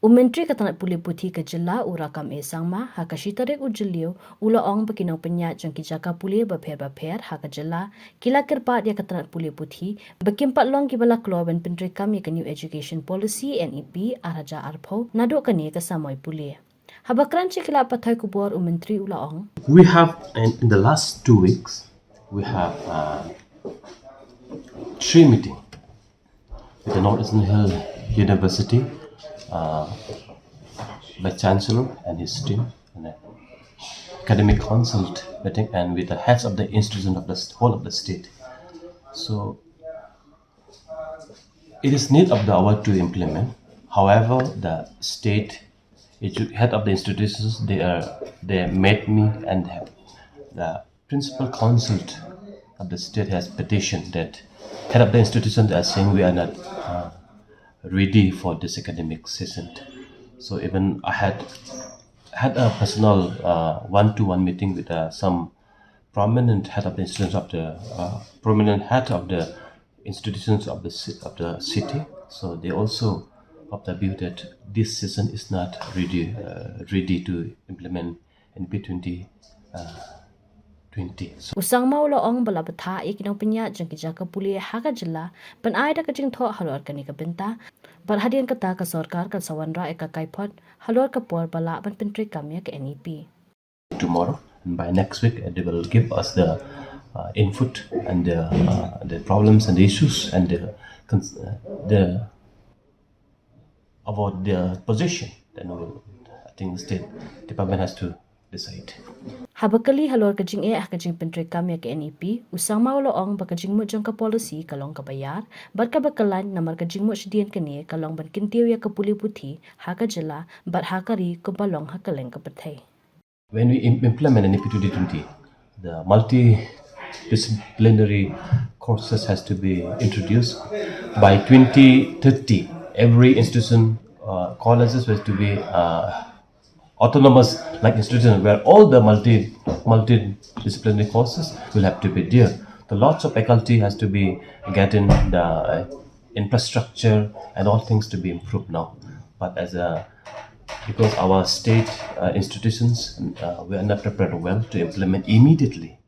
Menteri Katanak Pulih Putih ke Jylla Rakkam Sangma haka shitarik Jyllio ula ong bekinau penyat jangki jaka pulih berper haka Jylla kila kirpat ya Katanak Pulih Putih bekimpat long kibala Kloi ben Pyntreikam ya ke New Education Policy NEP araja arpo Naduh kani ke Samoi pulih. Habakran kila patai kubur Menteri ula ong. We have in the last 2 weeks we have 3 meetings with the Northeastern Hill University. By Chancellor and his team, and academic consult meeting, and with the heads of the institution of the whole of the state. So it is need of the hour to implement. However, the state head of the institutions they met me, and the principal consult of the state has petitioned that head of the institutions are saying we are not ready for this academic session. So even I had a personal one-to-one meeting with some prominent head of the institutions of the institutions of the city. So they also of the view that this session is not ready to implement in P20. Sangma ula ong bala betha ikinau penyat jangki jaka pulih haka Jylla pen ai da kajing tho halor kani ka benta bar hadian kata ka sarkar kan sawanra eka kaipot halor ka por bala ban Pyntreikam ya ke NEP. Tomorrow and by next week they will give us the input and the problems and the issues and the about their position. Then I think the State Department has to decide. Habakali halor kajing kajing Pyntreikam ya ke NEP usang maulo ong bakajing mo jangka policy kalong kabayar bar ka bakalan namar kajing mo sidian kani kalong ban kintiw ya ke Pulih Putih haka Jylla bar hakari ko balong hakaleng ka pathay. When we implement NEP 2020, the multidisciplinary courses has to be introduced. By 2030, every institution, colleges has to be autonomous like institution where all the multidisciplinary courses will have to be there. The lots of faculty has to be getting the infrastructure and all things to be improved now. But because our state institutions we are not prepared well to implement immediately